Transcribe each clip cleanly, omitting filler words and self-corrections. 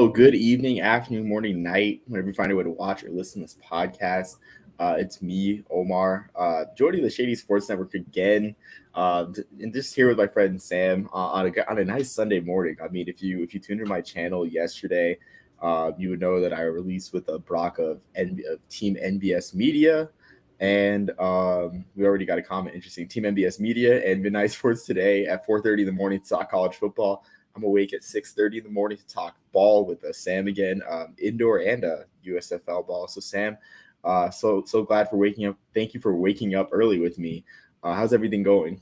Hello, good evening, afternoon, morning, night, whenever you find a way to watch or listen to this podcast. It's me, Omar, joining the Shady Sports Network again, and just here with my friend Sam on a nice Sunday morning. I mean, if you tuned into my channel yesterday, you would know that I released with a Brock of Team NBS Media, and we already got a comment interesting. Team NBS Media and Midnight Sports today at 4:30 in the morning to talk college football. I'm awake at 6:30 in the morning to talk ball with Sam again, indoor and USFL ball. So Sam, so glad for waking up. Thank you for waking up early with me. How's everything going?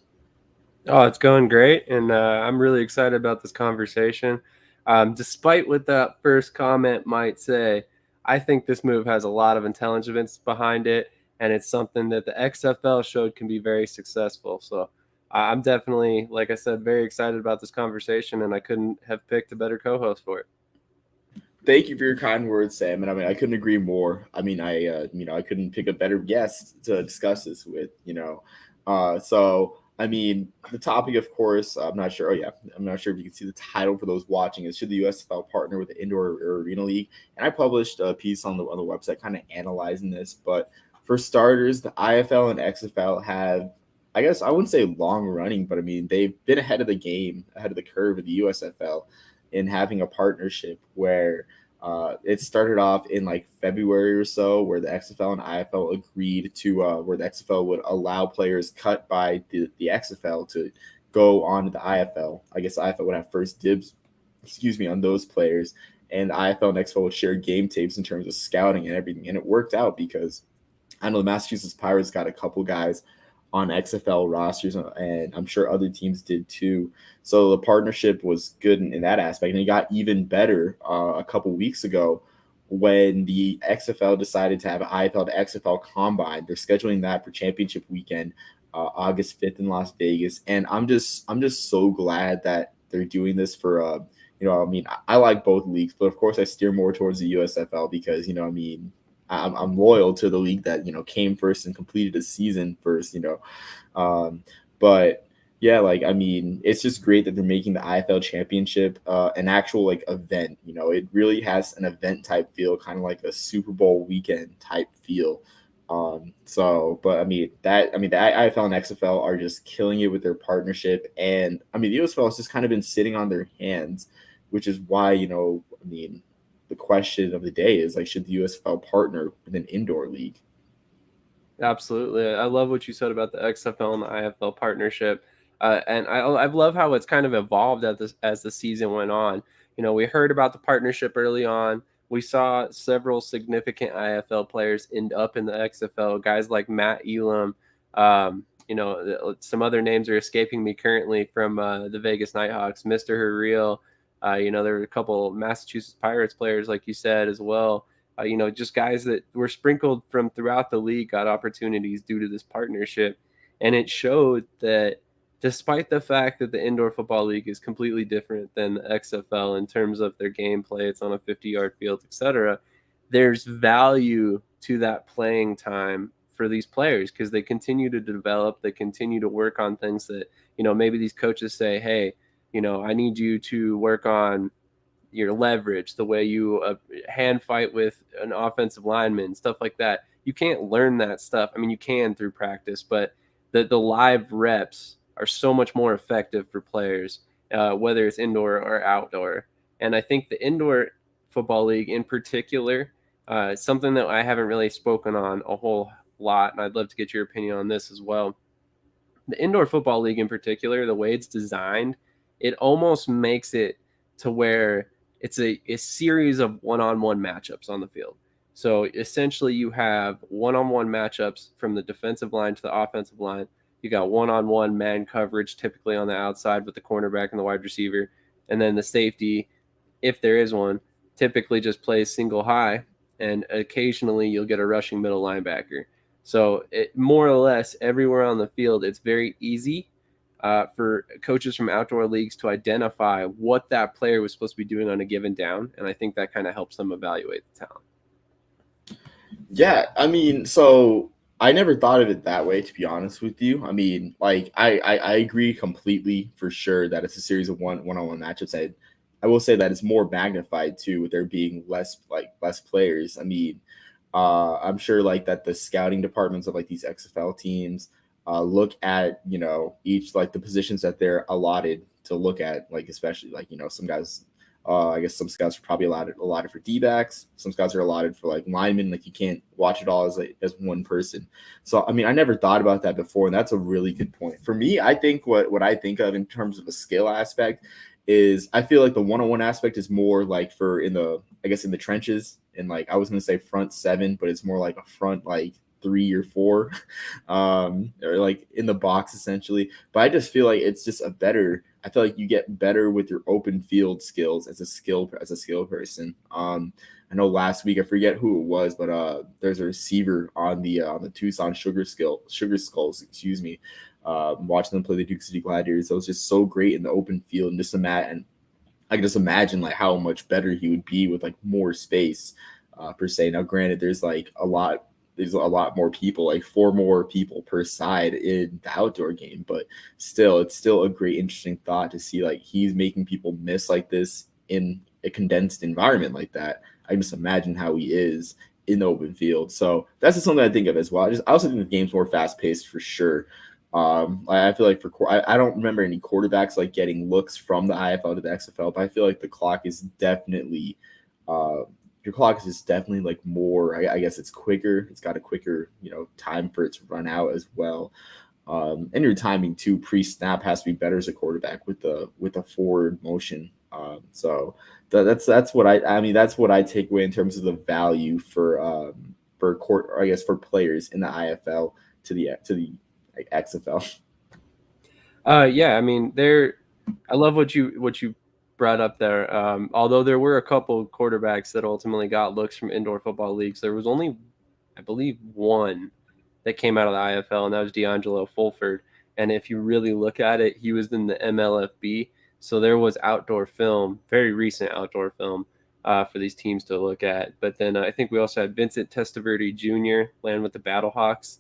Oh, it's going great, and I'm really excited about this conversation. Despite what that first comment might say, I think this move has a lot of intelligence behind it, and it's something that the XFL showed can be very successful. So I'm definitely, like I said, very excited about this conversation, and I couldn't have picked a better co-host for it. Thank you for your kind words, Sam. And I mean, I couldn't agree more. I mean, I couldn't pick a better guest to discuss this with. I mean, the topic, of course, I'm not sure. Oh yeah, I'm not sure if you can see the title for those watching. Is should the USFL partner with the indoor or arena league? And I published a piece on the website, kind of analyzing this. But for starters, the IFL and XFL have, I guess I wouldn't say long running, but I mean they've been ahead of the game, ahead of the curve of the USFL in having a partnership where it started off in like February or so, where the XFL and IFL agreed to where the XFL would allow players cut by the XFL to go on to the IFL. I guess the IFL would have first dibs, on those players, and the IFL and XFL would share game tapes in terms of scouting and everything. And it worked out because I know the Massachusetts Pirates got a couple guys on XFL rosters, and I'm sure other teams did too. So the partnership was good in that aspect, and it got even better a couple weeks ago when the XFL decided to have an IFL to XFL combine. They're scheduling that for championship weekend, August 5th in Las Vegas, and I'm just so glad that they're doing this for I mean, I like both leagues, but of course I steer more towards the USFL because I'm loyal to the league that came first and completed the season first. But yeah, like I mean, it's just great that they're making the IFL championship an actual like event. It really has an event type feel, kind of like a Super Bowl weekend type feel. But the IFL and XFL are just killing it with their partnership, and I mean the USFL has just kind of been sitting on their hands, which is why the question of the day is like, should the USFL partner with an indoor league? Absolutely. I love what you said about the XFL and the IFL partnership. And I love how it's kind of evolved as the season went on. We heard about the partnership early on. We saw several significant IFL players end up in the XFL, guys like Matt Elam. Some other names are escaping me currently from the Vegas Nighthawks, Mr. Hurriel. There were a couple Massachusetts Pirates players, like you said, as well. Just guys that were sprinkled from throughout the league got opportunities due to this partnership. And it showed that despite the fact that the indoor football league is completely different than the XFL in terms of their gameplay, it's on a 50-yard field, etc., there's value to that playing time for these players because they continue to develop, they continue to work on things that, maybe these coaches say, hey, I need you to work on your leverage, the way you hand fight with an offensive lineman, stuff like that. You can't learn that stuff. I mean, you can through practice, but the live reps are so much more effective for players, whether it's indoor or outdoor. And I think the indoor football league in particular, something that I haven't really spoken on a whole lot, and I'd love to get your opinion on this as well. The indoor football league in particular, the way it's designed, it almost makes it to where it's a series of one-on-one matchups on the field. So essentially you have one-on-one matchups from the defensive line to the offensive line. You got one-on-one man coverage typically on the outside with the cornerback and the wide receiver. And then the safety, if there is one, typically just plays single high. And occasionally you'll get a rushing middle linebacker. So more or less everywhere on the field, it's very easy for coaches from outdoor leagues to identify what that player was supposed to be doing on a given down. And I think that kind of helps them evaluate the talent. Yeah, I mean, so I never thought of it that way, to be honest with you. I mean, like I agree completely for sure that it's a series of one-on-one matchups. I will say that it's more magnified too, with there being less players. I mean, I'm sure like that the scouting departments of like these XFL teams look at each like the positions that they're allotted to look at, like especially like some guys. I guess some scouts are probably allotted for D-backs. Some scouts are allotted for like linemen. Like you can't watch it all as one person. So I mean, I never thought about that before, and that's a really good point. For me, I think what I think of in terms of a skill aspect is I feel like the one-on-one aspect is more like for in the trenches, and like I was gonna say front seven, but it's more like a front like 3 or 4, or like in the box essentially. But I just feel like it's just I feel like you get better with your open field skills as a skill person. I know last week I forget who it was, but there's a receiver on the Tucson Sugar Skulls, excuse me. Watching them play the Duke City Gladiators, it was just so great in the open field, and I can just imagine like how much better he would be with like more space, per se. Now, granted, there's a lot more people, like 4 more people per side in the outdoor game, but still, it's still a great, interesting thought to see like he's making people miss like this in a condensed environment like that. I can just imagine how he is in the open field. So that's just something I think of as well. I also think the game's more fast paced for sure. I feel like I don't remember any quarterbacks like getting looks from the IFL to the XFL, but I feel like the clock is definitely your clock is just definitely like more. I guess it's quicker. It's got a quicker time for it to run out as well. And your timing too pre-snap has to be better as a quarterback with the forward motion. That's what I mean that's what I take away in terms of the value for court, or I guess for players in the IFL to the like XFL. Yeah, I mean, I love what you brought up there. Although there were a couple quarterbacks that ultimately got looks from indoor football leagues, there was only, I believe, one that came out of the IFL, and that was D'Angelo Fulford. And if you really look at it, he was in the MLFB, so there was outdoor film, very recent outdoor film, for these teams to look at. But then I think we also had Vincent Testaverde Jr. land with the Battlehawks.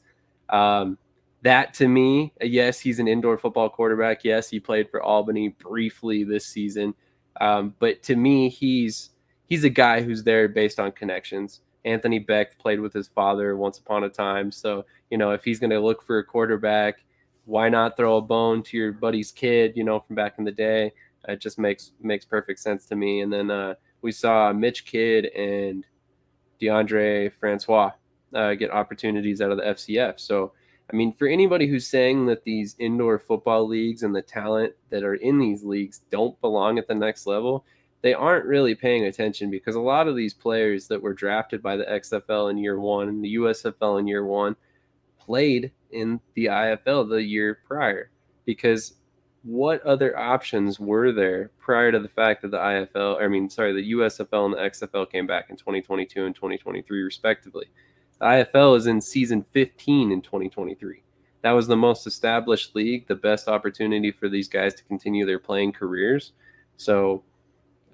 Um, that to me, yes, he's an indoor football quarterback. Yes, he played for Albany briefly this season, but to me, he's a guy who's there based on connections. Anthony Beck played with his father once upon a time, so if he's going to look for a quarterback, why not throw a bone to your buddy's kid? From back in the day, it just makes perfect sense to me. And then we saw Mitch Kidd and DeAndre Francois get opportunities out of the FCF. So, I mean, for anybody who's saying that these indoor football leagues and the talent that are in these leagues don't belong at the next level, they aren't really paying attention, because a lot of these players that were drafted by the XFL in year one and the USFL in year one played in the IFL the year prior. Because what other options were there prior to the fact that the USFL and the XFL came back in 2022 and 2023 respectively? The IFL is in season 15 in 2023. That was the most established league, the best opportunity for these guys to continue their playing careers. So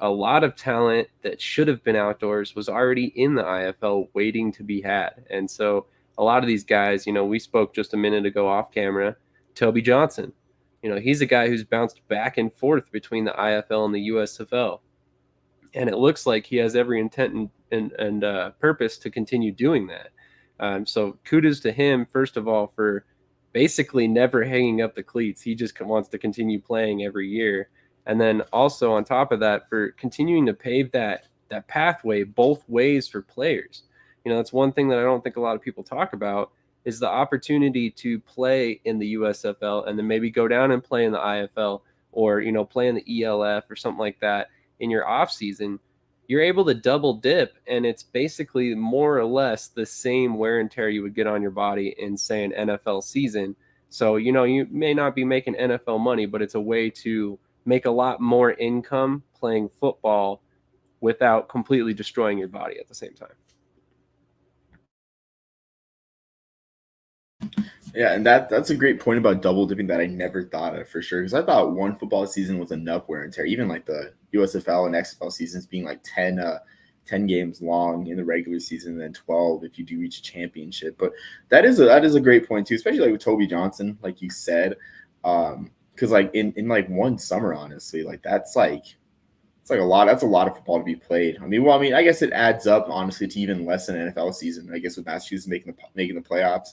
a lot of talent that should have been outdoors was already in the IFL waiting to be had. And so a lot of these guys, we spoke just a minute ago off camera, Toby Johnson. He's a guy who's bounced back and forth between the IFL and the USFL. And it looks like he has every intent and purpose to continue doing that. So kudos to him, first of all, for basically never hanging up the cleats. He just wants to continue playing every year. And then also on top of that, for continuing to pave that pathway both ways for players. That's one thing that I don't think a lot of people talk about, is the opportunity to play in the USFL and then maybe go down and play in the IFL, or play in the ELF or something like that in your off season. You're able to double dip, and it's basically more or less the same wear and tear you would get on your body in, say, an NFL season. So you may not be making NFL money, but it's a way to make a lot more income playing football without completely destroying your body at the same time. Yeah, and that's a great point about double dipping that I never thought of for sure. Because I thought one football season was enough wear and tear. Even like the USFL and XFL seasons being like 10 games long in the regular season, and then 12 if you do reach a championship. But that is a great point too, especially like with Toby Johnson, like you said. Because like in like one summer, honestly, like that's like It's like a lot. That's a lot of football to be played. I mean, I guess it adds up honestly to even less than an NFL season. I guess with Massachusetts making the playoffs,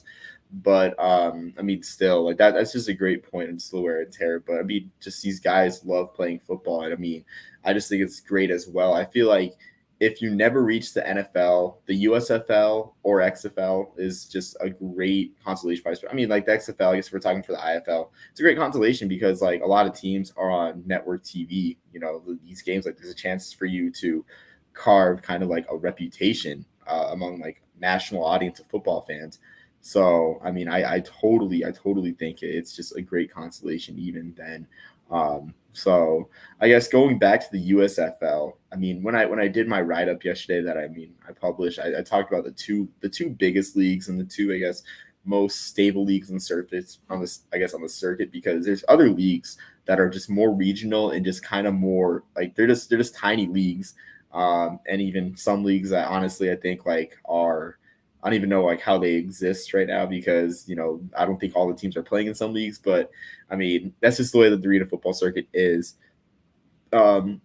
but I mean, still like that. That's just a great point and still wear and tear. But I mean, just these guys love playing football, and I mean, I just think it's great as well. I feel like if you never reach the NFL, the USFL or XFL is just a great consolation prize. I mean, like the XFL, I guess we're talking for the IFL. It's a great consolation because like a lot of teams are on network TV. You know, these games, like there's a chance for you to carve kind of like a reputation among like national audience of football fans. So, I mean, I totally think it's just a great consolation even then. So I guess going back to the USFL, I mean, when I did my write up yesterday that I published, I talked about the two biggest leagues and the two, I guess, most stable leagues in circuits on this, I guess, on the circuit, because there's other leagues that are just more regional and just kind of more like they're just tiny leagues, and even some leagues that honestly I think like are, I don't even know like how they exist right now, because I don't think all the teams are playing in some leagues, but I mean that's just the way that the arena football circuit is. Um,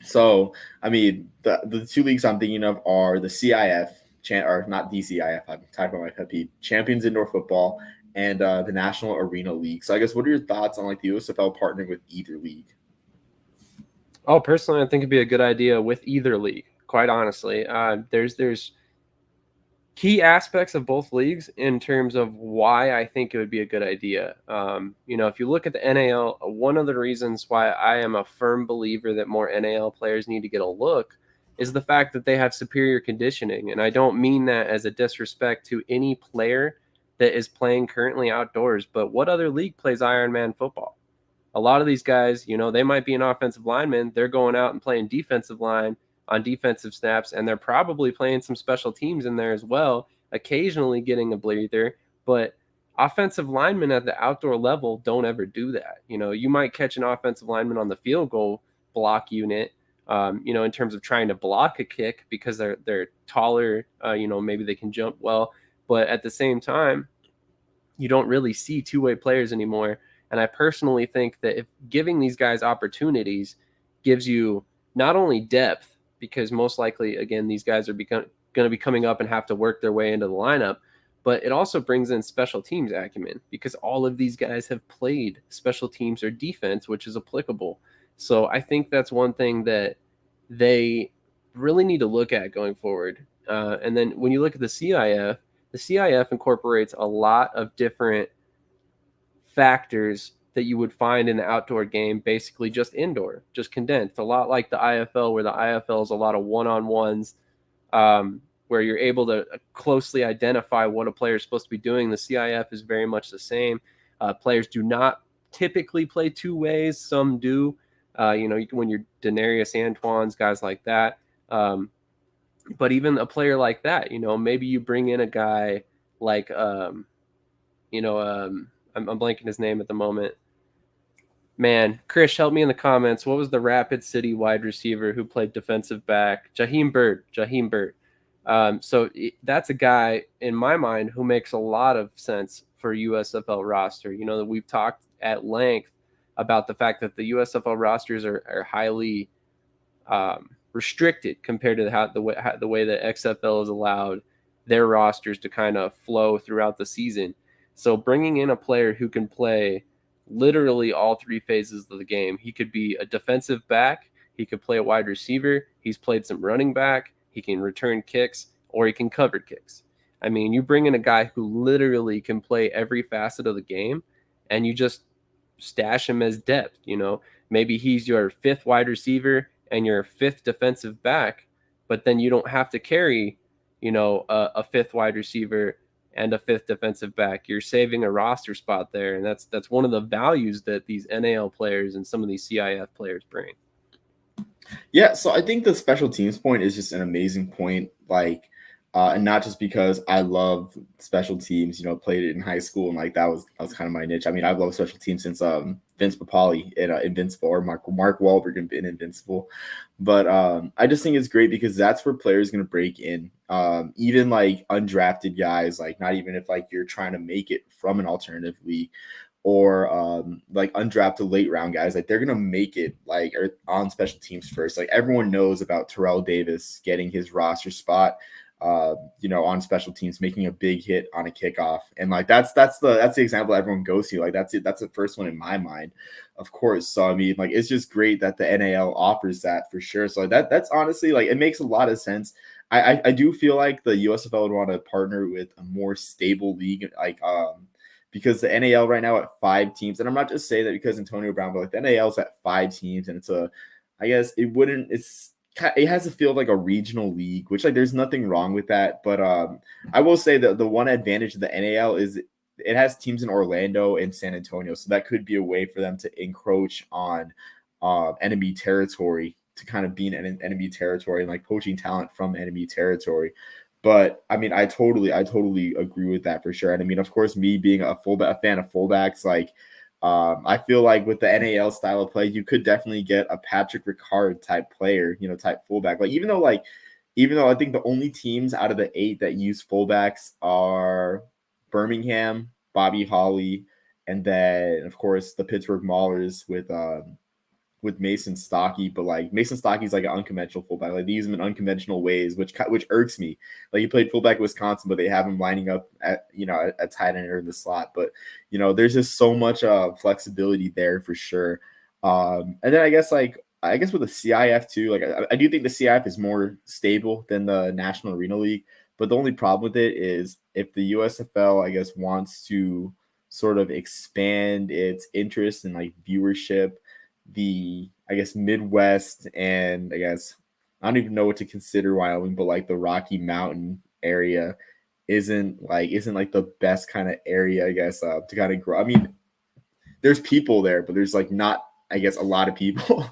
so I mean the two leagues I'm thinking of are the CIF, or not DCIF. I'm talking about my pet peeve, Champions Indoor Football, and the National Arena League. So I guess what are your thoughts on like the USFL partnering with either league? Oh, personally, I think it'd be a good idea with either league. Quite honestly, there's key aspects of both leagues in terms of why I think it would be a good idea. If you look at the NAL, one of the reasons why I am a firm believer that more NAL players need to get a look is the fact that they have superior conditioning. And I don't mean that as a disrespect to any player that is playing currently outdoors, but what other league plays Ironman football? A lot of these guys, they might be an offensive lineman. They're going out and playing defensive line on defensive snaps, and they're probably playing some special teams in there as well, occasionally getting a breather. But offensive linemen at the outdoor level don't ever do that. You might catch an offensive lineman on the field goal block unit, in terms of trying to block a kick because they're taller, maybe they can jump well. But at the same time, you don't really see two-way players anymore. And I personally think that if giving these guys opportunities gives you not only depth, because most likely, again, these guys are going to be coming up and have to work their way into the lineup, but it also brings in special teams acumen because all of these guys have played special teams or defense, which is applicable. So I think that's one thing that they really need to look at going forward. And then when you look at the CIF incorporates a lot of different factors that you would find in the outdoor game, basically just indoor, just condensed. A lot like the IFL, where the IFL is a lot of one-on-ones, where you're able to closely identify what a player is supposed to be doing. The CIF is very much the same. Players do not typically play two ways. Some do. When you're Denarius Antoine's, guys like that. But even a player like that, maybe you bring in a guy like, I'm blanking his name at the moment. Man, Chris, help me in the comments. What was the Rapid City wide receiver who played defensive back? Jaheim Bird. That's a guy in my mind who makes a lot of sense for USFL roster. That we've talked at length about the fact that the USFL rosters are highly restricted compared to the way that XFL has allowed their rosters to kind of flow throughout the season. So bringing in a player who can play literally all three phases of the game. He could be a defensive back. He could play a wide receiver. He's played some running back. He can return kicks, or he can cover kicks. I mean, you bring in a guy who literally can play every facet of the game, and you just stash him as depth. Maybe he's your fifth wide receiver and your fifth defensive back, but then you don't have to carry, a fifth wide receiver and a fifth defensive back. You're saving a roster spot there, and that's one of the values that these NAL players and some of these CIF players bring. Yeah, so I think the special teams point is just an amazing point. Like, and not just because I love special teams, played it in high school, and like that was kind of my niche. I mean, I've loved special teams since Vince Papali in Invincible, or Mark Wahlberg in Invincible. But I just think it's great because that's where players going to break in. Even like undrafted guys, like not even if like you're trying to make it from an alternative league. or like undrafted late round guys, like they're gonna make it like or on special teams first. Like everyone knows about Terrell Davis getting his roster spot, on special teams, making a big hit on a kickoff, and like that's the example everyone goes to. Like that's it. That's the first one in my mind, of course. So I mean, like it's just great that the NAL offers that for sure. So that's honestly like it makes a lot of sense. I do feel like the USFL would want to partner with a more stable league, like because the NAL right now at 5 teams, and I'm not just saying that because Antonio Brown, but like the NAL's at 5 teams, and I guess it has to feel like a regional league, which like there's nothing wrong with that. But I will say that the one advantage of the NAL is it has teams in Orlando and San Antonio, so that could be a way for them to encroach on enemy territory, to kind of be in enemy territory and like poaching talent from enemy territory. But I mean, I totally agree with that for sure. And I mean, of course, me being a fan of fullbacks, like I feel like with the NAL style of play, you could definitely get a Patrick Ricard type player, type fullback. Like even though I think the only teams out of the 8 that use fullbacks are Birmingham, Bobby Holly, and then of course the Pittsburgh Maulers with Mason Stockey, but like Mason Stockey's like an unconventional fullback. Like they use him in unconventional ways, which irks me. Like he played fullback at Wisconsin, but they have him lining up at tight end or in the slot. But there's just so much flexibility there for sure. And then I guess with the CIF too, like I do think the CIF is more stable than the National Arena League. But the only problem with it is if the USFL, I guess, wants to sort of expand its interest in like viewership, the I guess Midwest, and I guess I don't even know what to consider Wyoming, but like the Rocky Mountain area isn't like the best kind of area, I guess, to kind of grow. I mean, there's people there, but there's like not, I guess, a lot of people.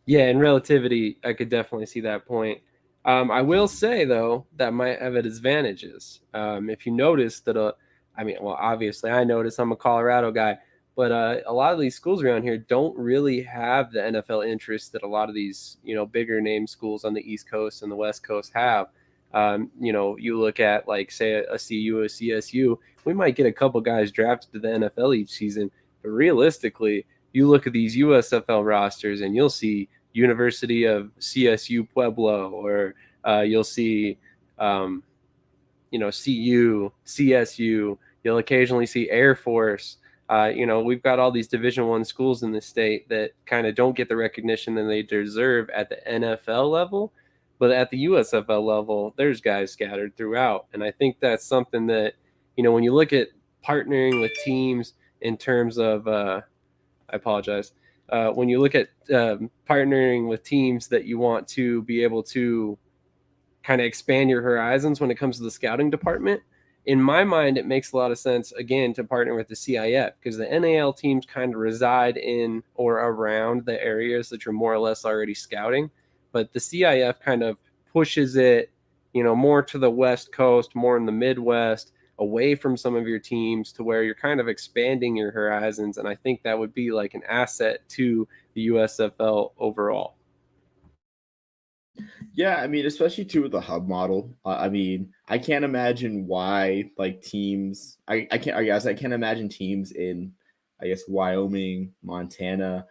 Yeah, in relativity, I could definitely see that point. I will say though that might have its advantages. If you notice that, well, obviously I notice I'm a Colorado guy, but a lot of these schools around here don't really have the NFL interest that a lot of these bigger name schools on the East Coast and the West Coast have. You look at like say a CU, a CSU, we might get a couple guys drafted to the NFL each season, but realistically, you look at these USFL rosters and you'll see University of CSU Pueblo, or you'll see, CU, CSU. You'll occasionally see Air Force. We've got all these Division I schools in the state that kind of don't get the recognition that they deserve at the NFL level, but at the USFL level, there's guys scattered throughout, and I think that's something that when you look at partnering with teams in terms of I apologize. When you look at partnering with teams that you want to be able to kind of expand your horizons when it comes to the scouting department, in my mind, it makes a lot of sense, again, to partner with the CIF because the NAL teams kind of reside in or around the areas that you're more or less already scouting. But the CIF kind of pushes it, more to the West Coast, more in the Midwest, away from some of your teams to where you're kind of expanding your horizons. And I think that would be like an asset to the USFL overall. Yeah, I mean, especially too with the hub model. I mean, I can't imagine why like teams. I can't imagine teams in, I guess, Wyoming, Montana,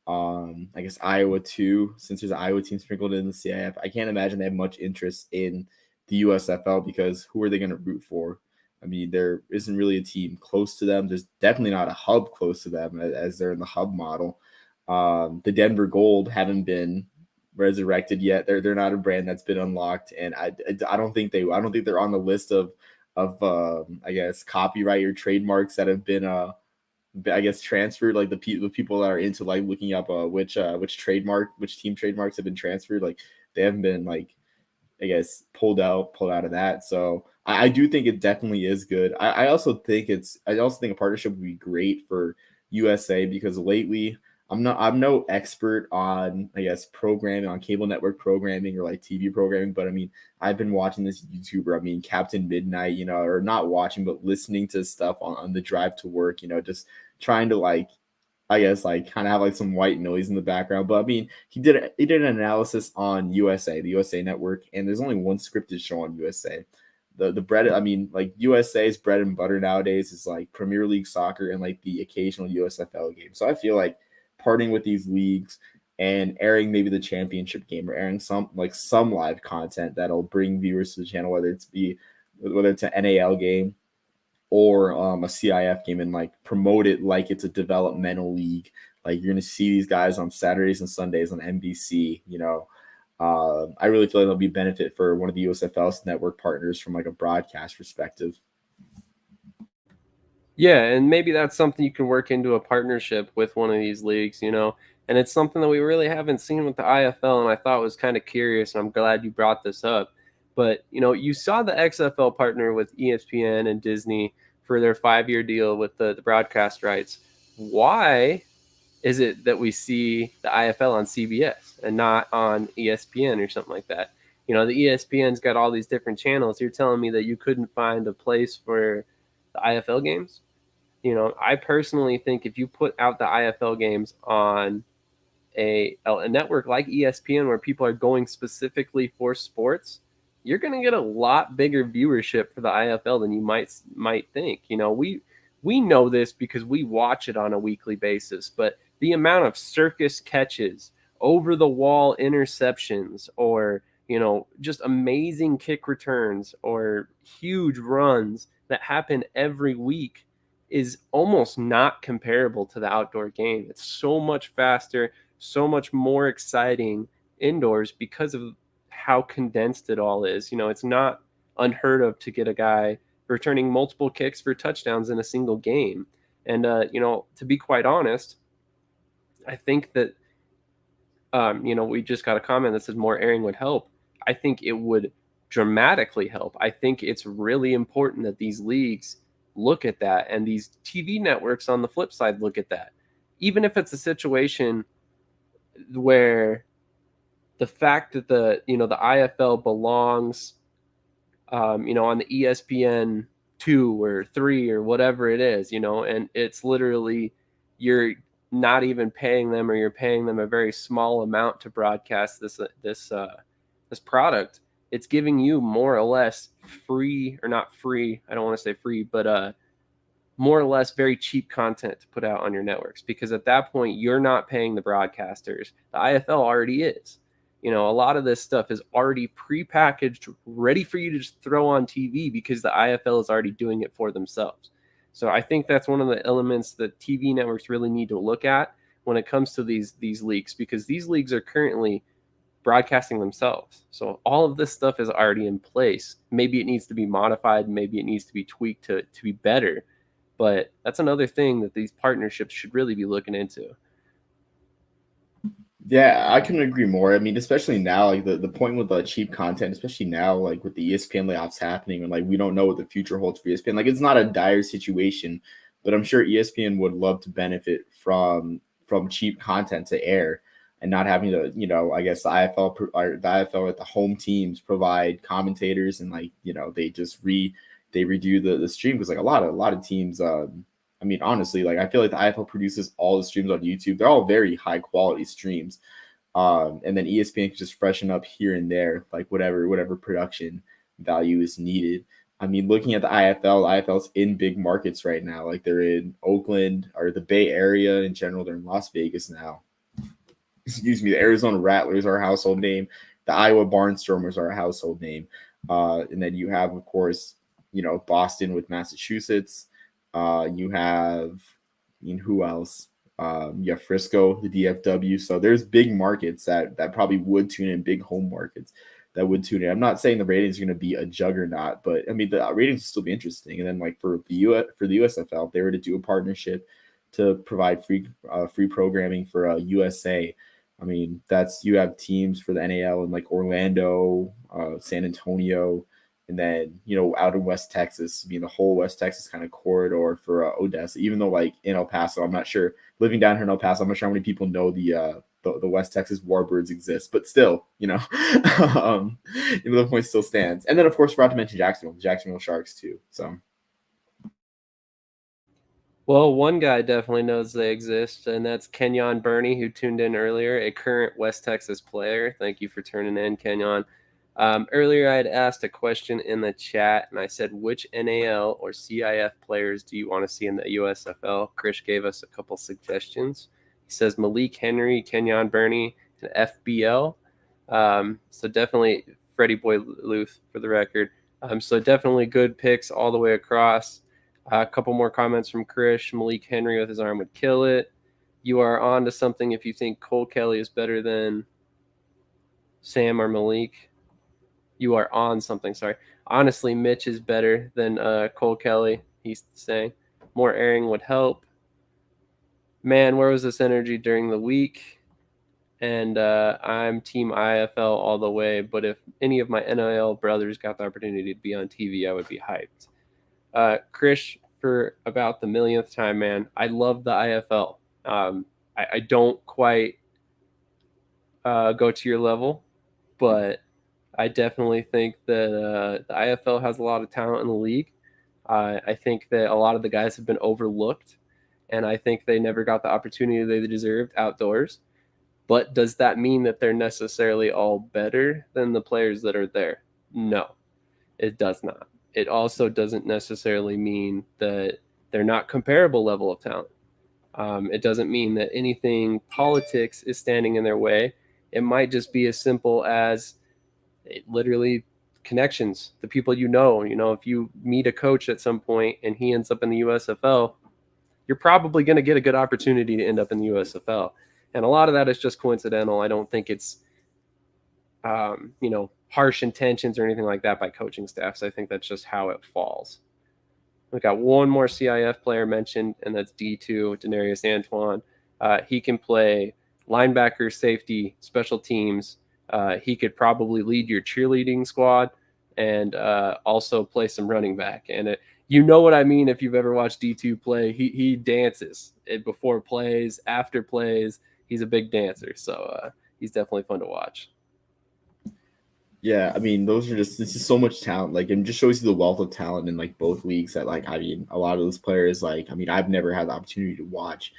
I guess Iowa too, since there's an Iowa team sprinkled in the CIF. I can't imagine they have much interest in the USFL because who are they going to root for? I mean, there isn't really a team close to them. There's definitely not a hub close to them as they're in the hub model. The Denver Gold haven't been resurrected yet. They're not a brand that's been unlocked, and I don't think they're on the list of I guess copyright or trademarks that have been I guess transferred. Like the people that are into like looking up which team trademarks have been transferred. Like they haven't been like, I guess, pulled out of that. So I do think it definitely is good. I also think a partnership would be great for USA because lately I'm no expert on, I guess, programming, on cable network programming or like TV programming, but I mean, I've been watching this YouTuber, I mean, Captain Midnight, or not watching, but listening to stuff on the drive to work, just trying to like, I guess, like kind of have like some white noise in the background. But I mean, he did an analysis on USA, the USA Network, and there's only one scripted show on USA. the bread. I mean, like USA's bread and butter nowadays is like Premier League soccer and like the occasional USFL game. So I feel like parting with these leagues and airing maybe the championship game or airing some live content that'll bring viewers to the channel, whether it's an NAL game or a CIF game, and like promote it like it's a developmental league. Like you're gonna see these guys on Saturdays and Sundays on NBC. I really feel like there'll be benefit for one of the USFL's network partners from like a broadcast perspective. Yeah, and maybe that's something you can work into a partnership with one of these leagues, and it's something that we really haven't seen with the IFL, and I thought was kind of curious, and I'm glad you brought this up. But, you saw the XFL partner with ESPN and Disney for their 5-year deal with the broadcast rights. Why is it that we see the IFL on CBS and not on ESPN or something like that? The ESPN's got all these different channels. You're telling me that you couldn't find a place for the IFL games? I personally think if you put out the IFL games on a network like ESPN where people are going specifically for sports, you're going to get a lot bigger viewership for the IFL than you might think. We know this because we watch it on a weekly basis, but the amount of circus catches, over the wall interceptions, or just amazing kick returns or huge runs that happen every week is almost not comparable to the outdoor game. It's so much faster, so much more exciting indoors because of how condensed it all is. It's not unheard of to get a guy returning multiple kicks for touchdowns in a single game. And, to be quite honest, I think that, we just got a comment that says more airing would help. I think it would dramatically help. I think it's really important that these leagues look at that, and these TV networks on the flip side look at that. Even if it's a situation where the fact that the IFL belongs on the ESPN 2 or 3 or whatever it is, and it's literally you're not even paying them, or you're paying them a very small amount to broadcast this product. It's giving you more or less free, or not free, I don't want to say free, but more or less very cheap content to put out on your networks, because at that point you're not paying the broadcasters. The IFL already is. A lot of this stuff is already pre-packaged, ready for you to just throw on TV, because the IFL is already doing it for themselves. So I think that's one of the elements that TV networks really need to look at when it comes to these leagues, because these leagues are currently broadcasting themselves. So all of this stuff is already in place. Maybe it needs to be modified, maybe it needs to be tweaked to be better. But that's another thing that these partnerships should really be looking into. Yeah, I couldn't agree more. I mean, especially now, like the point with the cheap content, especially now, like with the ESPN layoffs happening, and like we don't know what the future holds for ESPN. Like it's not a dire situation, but I'm sure ESPN would love to benefit from cheap content to air and not having to, I guess the IFL or the IFL at the home teams provide commentators, and like they redo the stream, because like a lot of teams. I mean, honestly, like I feel like the IFL produces all the streams on YouTube. They're all very high quality streams, and then ESPN can just freshen up here and there, like whatever production value is needed. I mean, looking at the IFL, IFL's in big markets right now. Like they're in Oakland or the Bay Area in general. They're in Las Vegas now. Excuse me. The Arizona Rattlers are a household name. The Iowa Barnstormers are a household name. And then you have, of course, Boston with Massachusetts. You have, who else? You have Frisco, the DFW. So there's big markets that probably would tune in, big home markets that would tune in. I'm not saying the ratings are going to be a juggernaut, but I mean the ratings will still be interesting. And then like for the USFL, if they were to do a partnership to provide free programming for USA, I mean you have teams for the NAL in like Orlando, San Antonio, and then out in West Texas, being the whole West Texas kind of corridor for Odessa. Even though like in El Paso, I'm not sure, living down here in El Paso, I'm not sure how many people know the West Texas Warbirds exist, but still, the point still stands. And then of course, forgot to mention Jacksonville, the Jacksonville Sharks too. So. Well, one guy definitely knows they exist, and that's Kenyon Burney, who tuned in earlier, a current West Texas player. Thank you for turning in, Kenyon. Earlier, I had asked a question in the chat, and I said, which NAL or CIF players do you want to see in the USFL? Chris gave us a couple suggestions. He says Malik Henry, Kenyon Burney, and FBL. So definitely Freddie Boy Luth for the record. So definitely good picks all the way across. A couple more comments from Chris. Malik Henry with his arm would kill it. You are on to something if you think Cole Kelly is better than Sam or Malik. You are on something. Sorry. Honestly, Mitch is better than Cole Kelly. He's saying more airing would help. Man, where was this energy during the week? And I'm Team IFL all the way. But if any of my NIL brothers got the opportunity to be on TV, I would be hyped. Chris, for about the millionth time, man, I love the IFL. I don't quite go to your level, but I definitely think that the IFL has a lot of talent in the league. I think that a lot of the guys have been overlooked, and I think they never got the opportunity they deserved outdoors. But does that mean that they're necessarily all better than the players that are there? No, it does not. It also doesn't necessarily mean that they're not comparable level of talent. It doesn't mean that anything politics is standing in their way. It might just be as simple as literally connections, the people you know. If you meet a coach at some point and he ends up in the USFL, you're probably going to get a good opportunity to end up in the USFL. And a lot of that is just coincidental. I don't think it's, harsh intentions or anything like that by coaching staffs. I think that's just how it falls. We got one more CIF player mentioned, and that's D2, Denarius Antoine. He can play linebacker, safety, special teams. He could probably lead your cheerleading squad and also play some running back. And you know what I mean if you've ever watched D2 play. He dances before plays, after plays. He's a big dancer, so he's definitely fun to watch. Yeah, I mean, those are just this is so much talent. Like, it just shows you the wealth of talent in like both leagues. That like, I mean, a lot of those players, like, I mean, I've never had the opportunity to watch.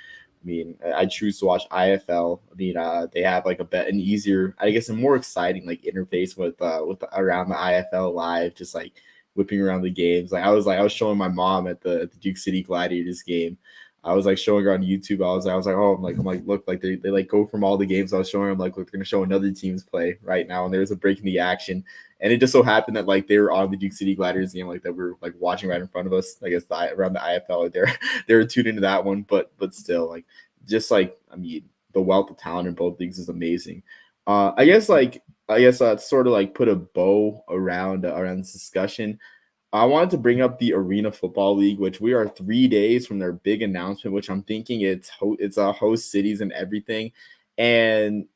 I mean, I choose to watch IFL. I mean, they have like an easier, I guess, a more exciting like interface with around the IFL live, just like whipping around the games. I was showing my mom at the Duke City Gladiators game. I was like showing her on YouTube. I was like, oh, I'm like, look, like they like go from all the games I was showing them, like, look, they're gonna show another team's play right now, and there's a break in the action, and it just so happened that like they were on the Duke City Gladiators game, like that we are like watching right in front of us. I guess around the IFL, like, they were tuned into that one, but still, like, just like, I mean, the wealth of talent in both leagues is amazing. I guess sort of like put a bow around this discussion. I wanted to bring up the Arena Football League, which we are 3 days from their big announcement, which I'm thinking it's a host cities and everything. And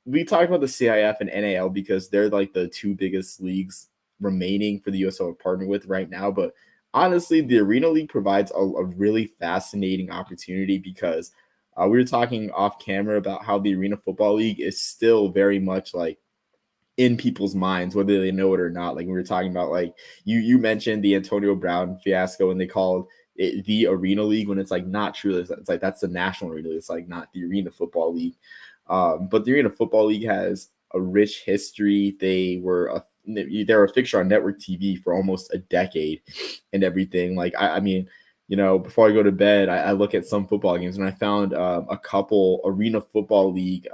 we talked about the CIF and NAL because they're like the two biggest leagues remaining for the USL to partner with right now. But honestly, the Arena League provides a really fascinating opportunity because we were talking off camera about how the Arena Football League is still very much like in people's minds, whether they know it or not. Like we were talking about, like you mentioned the Antonio Brown fiasco, and they called it the Arena League when it's like not true. It's like that's the National Arena League. It's like not the Arena Football League. But the Arena Football League has a rich history. They're a fixture on network TV for almost a decade and everything. Like I mean, before I go to bed, I look at some football games, and I found a couple Arena Football League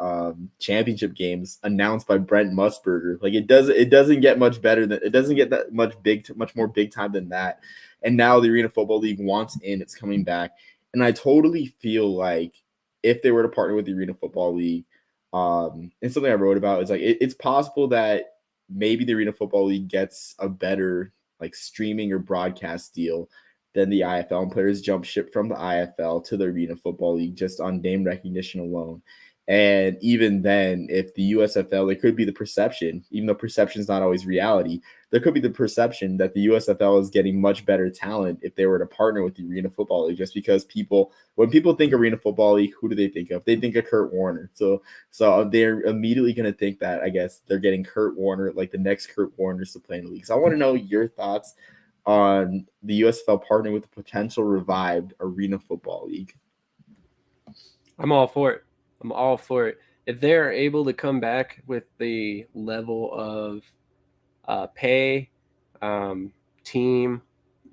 championship games announced by Brent Musburger. Like it doesn't get much better than it doesn't get that much more big time than that. And now the Arena Football League wants in, it's coming back, and I totally feel like if they were to partner with the Arena Football League, and something I wrote about is like it's possible that maybe the Arena Football League gets a better like streaming or broadcast deal than the IFL, and players jump ship from the IFL to the Arena Football League just on name recognition alone. And even then, if the USFL, there could be the perception, even though perception is not always reality, there could be the perception that the USFL is getting much better talent if they were to partner with the Arena Football League, just because when people think Arena Football League, who do they think of? They think of Kurt Warner. So they're immediately going to think that, I guess, they're getting Kurt Warner, like the next Kurt Warners to play in the league. So I want to know your thoughts on the USFL partnering with the potential revived Arena Football League. I'm all for it. I'm all for it. If they're able to come back with the level of pay, team,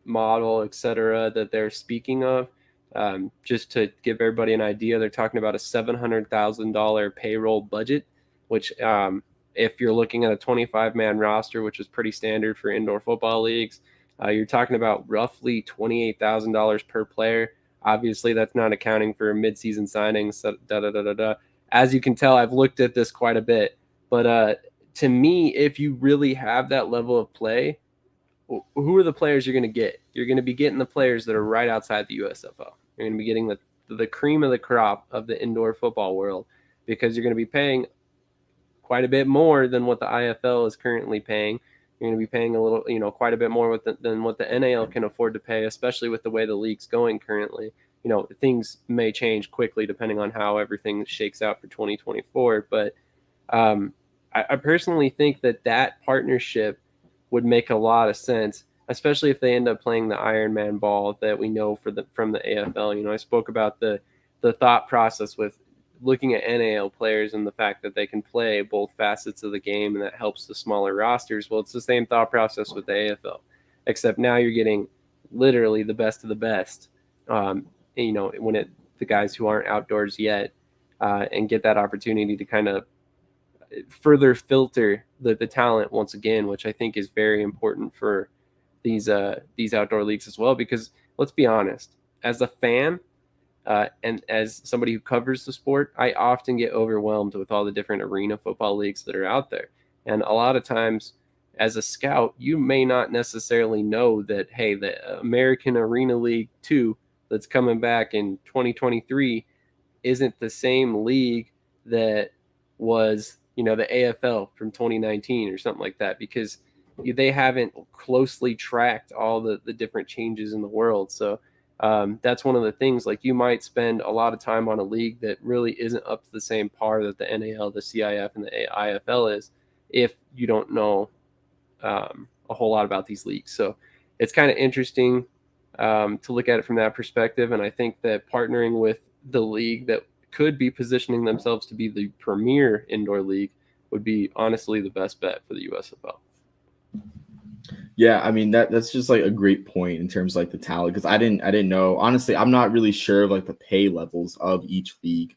model, etc., that they're speaking of. Just to give everybody an idea, they're talking about a $700,000 payroll budget, which, if you're looking at a 25-man roster, which is pretty standard for indoor football leagues, you're talking about roughly $28,000 per player. Obviously, that's not accounting for mid-season signings. Da, da, da, da, da. As you can tell, I've looked at this quite a bit. But to me, if you really have that level of play, who are the players you're going to get? You're going to be getting the players that are right outside the USFL. You're going to be getting the cream of the crop of the indoor football world, because you're going to be paying quite a bit more than what the IFL is currently paying. You're going to be paying a little, quite a bit more than what the NAL can afford to pay, especially with the way the league's going currently. Things may change quickly depending on how everything shakes out for 2024. But I personally think that partnership would make a lot of sense, especially if they end up playing the Ironman ball that we know from the AFL. I spoke about the thought process with looking at NAL players and the fact that they can play both facets of the game, and that helps the smaller rosters. Well, it's the same thought process with the AFL, except now you're getting literally the best of the best. The guys who aren't outdoors yet, and get that opportunity to kind of further filter the talent once again, which I think is very important for these outdoor leagues as well. Because let's be honest, as a fan, and as somebody who covers the sport, I often get overwhelmed with all the different arena football leagues that are out there. And a lot of times, as a scout, you may not necessarily know that, hey, the American Arena League 2 that's coming back in 2023 isn't the same league that was, the AFL from 2019 or something like that, because they haven't closely tracked all the different changes in the world. So that's one of the things. Like, you might spend a lot of time on a league that really isn't up to the same par that the NAL, the CIF, and the IFL is, if you don't know a whole lot about these leagues. So it's kind of interesting to look at it from that perspective. And I think that partnering with the league that could be positioning themselves to be the premier indoor league would be honestly the best bet for the USFL. Yeah, I mean that's just like a great point in terms of like the talent, because I didn't know, honestly. I'm not really sure of like the pay levels of each league.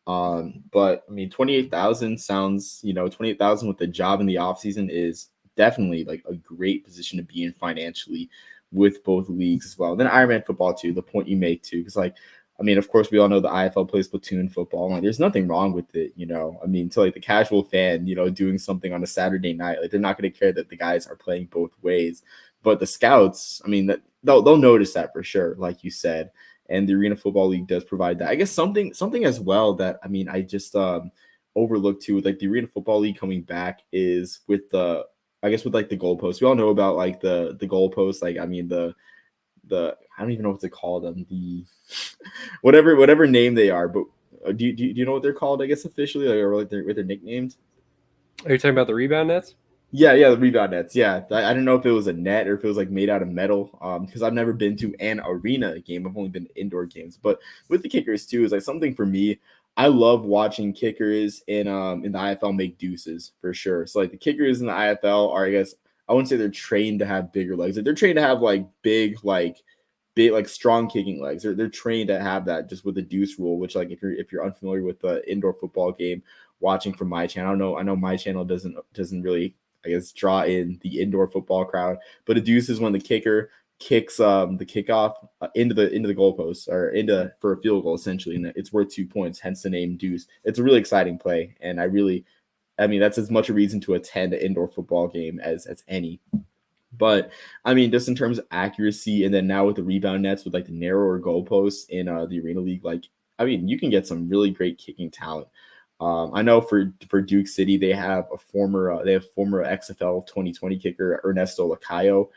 But I mean 28,000 sounds, 28,000 with the job in the off season is definitely like a great position to be in financially with both leagues as well. Then Ironman football too, the point you make too, because like, I mean, of course, we all know the IFL plays platoon football. Like, there's nothing wrong with it, I mean, to like the casual fan, doing something on a Saturday night, like they're not going to care that the guys are playing both ways. But the scouts, I mean, that they'll notice that for sure, like you said. And the Arena Football League does provide that. I guess something as well that, I mean, I just overlooked too, with like the Arena Football League coming back, is with I guess with like the goalposts. We all know about like the goalposts. Like, I mean, the I don't even know what to call them, the whatever name they are, but do you know what they're called, I guess, officially, like, or like with their nicknames? Are you talking about the rebound nets? Yeah, the rebound nets. Yeah, I don't know if it was a net or if it was like made out of metal. Because I've never been to an arena game. I've only been to indoor games. But with the kickers too, is like something for me. I love watching kickers in the IFL make deuces for sure. So like the kickers in the IFL are, I guess, I wouldn't say they're trained to have bigger legs. Like, they're trained to have like big like strong kicking legs. They're trained to have that, just with the deuce rule, which, like, if you're unfamiliar with the indoor football game, watching from my channel, I know my channel doesn't really, I guess, draw in the indoor football crowd. But a deuce is when the kicker kicks the kickoff into the goalpost, or into for a field goal essentially, and it's worth 2 points, hence the name deuce. It's a really exciting play, and I mean, that's as much a reason to attend an indoor football game as any. But I mean, just in terms of accuracy, and then now with the rebound nets, with like the narrower goalposts in the Arena League, like, I mean, you can get some really great kicking talent. I know for Duke City, they have former XFL 2020 kicker Ernesto Lacayo.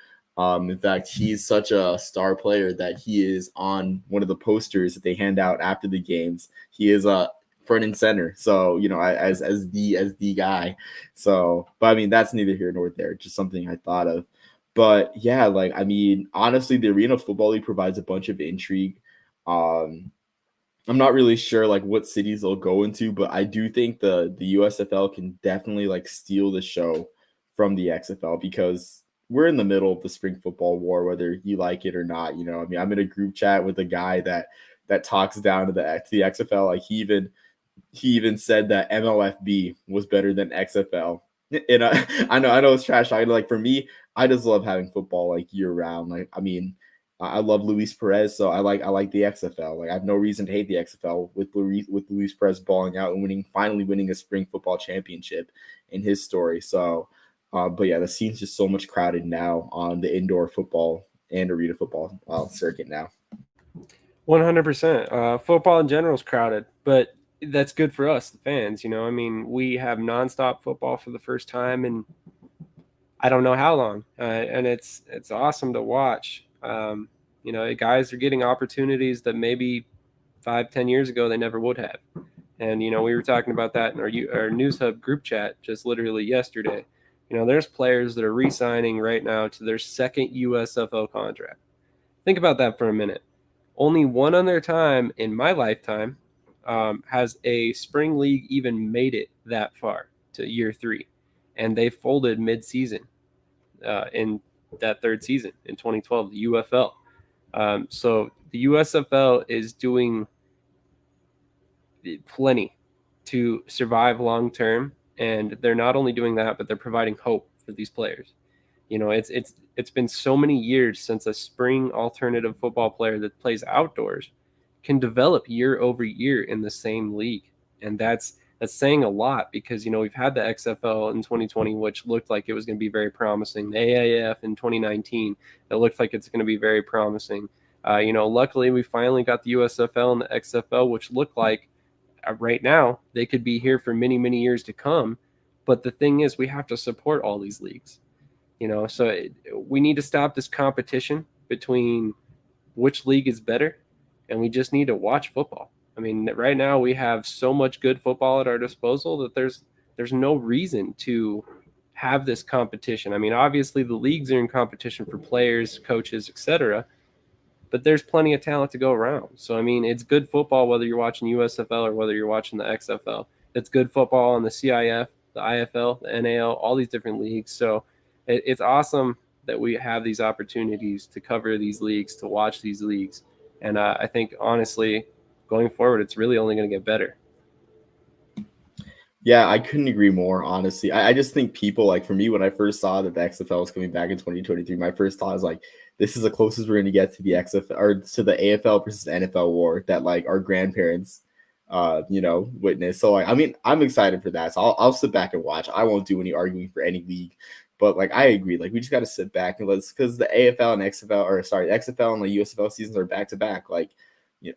In fact, he's such a star player that he is on one of the posters that they hand out after the games. He is front and center, so as the guy. So, but I mean, that's neither here nor there. Just something I thought of. But yeah, like, I mean, honestly, the Arena Football League provides a bunch of intrigue. I'm not really sure like what cities they'll go into, but I do think the USFL can definitely like steal the show from the XFL because we're in the middle of the spring football war, whether you like it or not. You know, I mean, I'm in a group chat with a guy that talks down to the XFL. Like he even said that MLFB was better than XFL. And I know it's trash. I like for me, I just love having football like year round. Like I mean, I love Luis Perez, so I like the XFL. Like I have no reason to hate the XFL with Luis Perez balling out and finally winning a spring football championship in his story. So, but yeah, the scene's just so much crowded now on the indoor football and arena football circuit now. 100%. Football in general is crowded, but that's good for us, the fans. I mean, we have nonstop football for the first time in I don't know how long, and it's awesome to watch. Guys are getting opportunities that maybe 5-10 years ago they never would have. And we were talking about that in our News Hub group chat just literally yesterday. There's players that are re-signing right now to their second USFL contract. Think about that for a minute. Only one other time in my lifetime has a spring league even made it that far to year 3, and they folded mid-season in that third season in 2012, the UFL. So the USFL is doing plenty to survive long term, and they're not only doing that, but they're providing hope for these players. It's been so many years since a spring alternative football player that plays outdoors can develop year over year in the same league, and that's saying a lot because we've had the XFL in 2020, which looked like it was going to be very promising. The AAF in 2019, it looked like it's going to be very promising. Luckily we finally got the USFL and the XFL, which look like right now they could be here for many, many years to come. But the thing is, we have to support all these leagues. So we need to stop this competition between which league is better, and we just need to watch football. I mean, right now we have so much good football at our disposal that there's no reason to have this competition. I mean, obviously the leagues are in competition for players, coaches, etc., but there's plenty of talent to go around. So I mean, it's good football whether you're watching USFL or whether you're watching the XFL. It's good football on the CIF, the IFL, the NAL, all these different leagues. So it's awesome that we have these opportunities to cover these leagues, to watch these leagues. And I think, honestly, going forward, it's really only going to get better. Yeah, I couldn't agree more, honestly. I just think people, like for me, when I first saw that the XFL was coming back in 2023, my first thought was like, this is the closest we're going to get to the XFL or to the AFL versus NFL war that like our grandparents, witnessed. So like, I mean, I'm excited for that. So I'll sit back and watch. I won't do any arguing for any league, but like, I agree. Like, we just got to sit back and because the AFL and XFL, or sorry, the XFL and the USFL seasons are back to back. Like,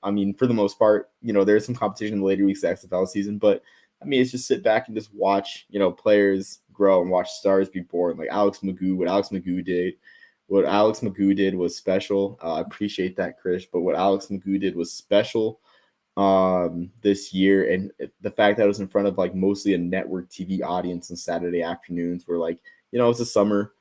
I mean, for the most part, there's some competition in the later weeks of the XFL season, but I mean, it's just sit back and just watch, players grow and watch stars be born. Like Alex Magoo, what Alex Magoo did was special. I appreciate that, Chris. But what Alex Magoo did was special this year, and the fact that it was in front of like mostly a network TV audience on Saturday afternoons, where like it's a summer.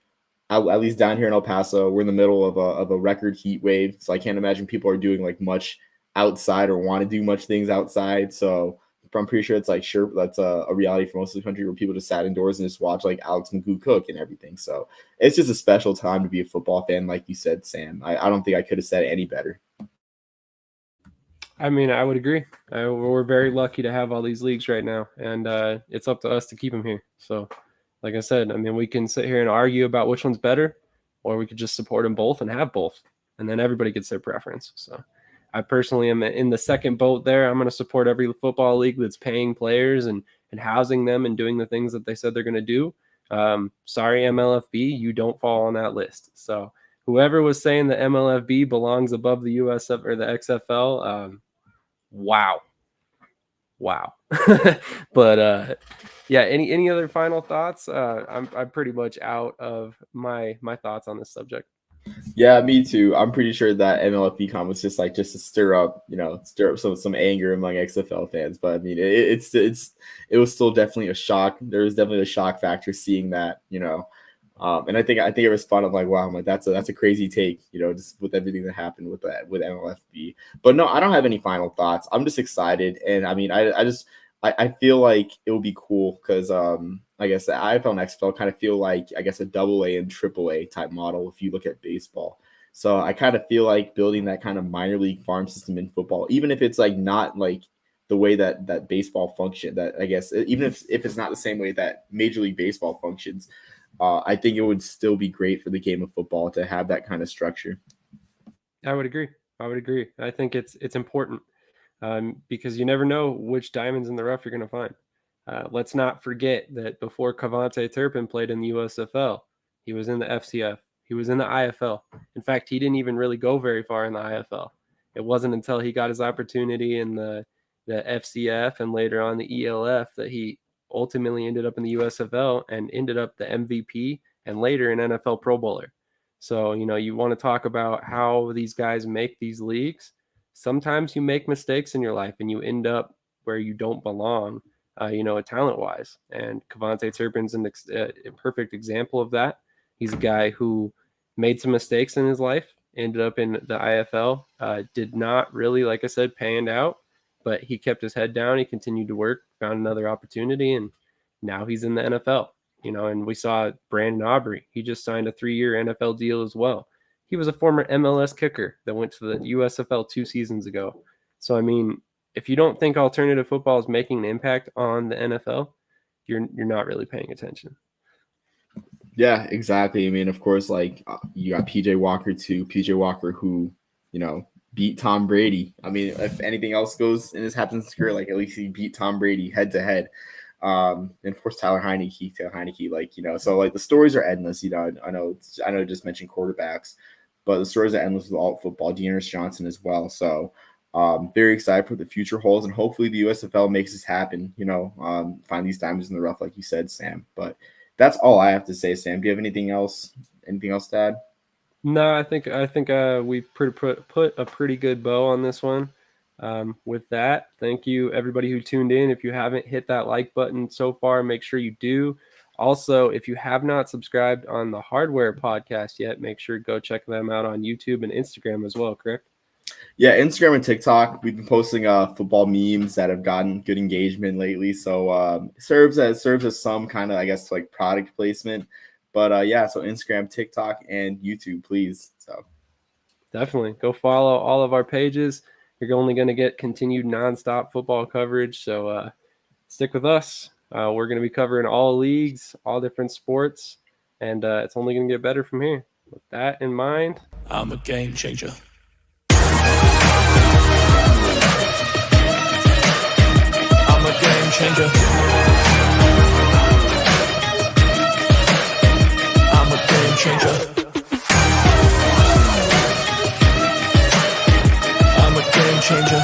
At least down here in El Paso, we're in the middle of a record heat wave, so I can't imagine people are doing like much outside or want to do much things outside. So I'm pretty sure it's like that's a reality for most of the country where people just sat indoors and just watch like Alex Magoo cook and everything. So it's just a special time to be a football fan, like you said, Sam. I don't think I could have said it any better. I mean, I would agree. We're very lucky to have all these leagues right now, and it's up to us to keep them here. So, like I said, I mean, we can sit here and argue about which one's better, or we could just support them both and have both, and then everybody gets their preference. So, I personally am in the second boat there. I'm going to support every football league that's paying players and housing them and doing the things that they said they're going to do. Sorry, MLFB, you don't fall on that list. So whoever was saying the MLFB belongs above the USF or the XFL, wow. But yeah, any other final thoughts? I'm pretty much out of my thoughts on this subject. Yeah, me too. I'm pretty sure that MLFB com was just to stir up, some anger among XFL fans. But I mean, it was still definitely a shock. There was definitely a shock factor seeing that, and I think it was fun. I'm like, wow, I'm like that's a crazy take, just with everything that happened with MLFB. But no, I don't have any final thoughts. I'm just excited, and I mean, I feel like it would be cool because I guess the IFL and XFL kind of feel like, I guess, a double A and triple A type model if you look at baseball. So I kind of feel like building that kind of minor league farm system in football, even if it's like not like the way that baseball function, that I guess even if it's not the same way that Major League Baseball functions, I think it would still be great for the game of football to have that kind of structure. I would agree. I think it's important because you never know which diamonds in the rough you're going to find. Let's not forget that before Cavante Turpin played in the USFL, he was in the FCF. He was in the IFL. In fact, he didn't even really go very far in the IFL. It wasn't until he got his opportunity in the FCF and later on the ELF that he ultimately ended up in the USFL and ended up the MVP and later an NFL Pro Bowler. So, you want to talk about how these guys make these leagues. Sometimes you make mistakes in your life and you end up where you don't belong, talent-wise. And Cavante Turpin's a perfect example of that. He's a guy who made some mistakes in his life, ended up in the IFL, did not really, like I said, panned out, but he kept his head down. He continued to work, found another opportunity, and now he's in the NFL. And we saw Brandon Aubrey. He just signed a 3-year NFL deal as well. He was a former MLS kicker that went to the USFL 2 seasons ago. So, I mean, if you don't think alternative football is making an impact on the NFL, you're not really paying attention. Yeah, exactly. I mean, of course, like you got PJ Walker too. PJ Walker, who, beat Tom Brady. I mean, if anything else goes in his happens in his career, like at least he beat Tom Brady head to head. And of course, Taylor Heineke, like, so like the stories are endless. I know I just mentioned quarterbacks, but the stories are endless with all football. Dearness Johnson as well. So very excited for the future holds, and hopefully the USFL makes this happen. Find these diamonds in the rough, like you said, Sam. But that's all I have to say, Sam. Do you have anything else? Anything else to add? No, I think we put a pretty good bow on this one. With that, thank you everybody who tuned in. If you haven't hit that like button so far, make sure you do. Also, if you have not subscribed on the Hardware podcast yet, make sure to go check them out on YouTube and Instagram as well, correct? Yeah, Instagram and TikTok. We've been posting football memes that have gotten good engagement lately. So serves as some kind of, I guess, like product placement. But yeah, so Instagram, TikTok, and YouTube, please. So definitely go follow all of our pages. You're only going to get continued nonstop football coverage. So stick with us. We're going to be covering all leagues, all different sports, and it's only going to get better from here. With that in mind, I'm a game changer. I'm a game changer. I'm a game changer. I'm a game changer.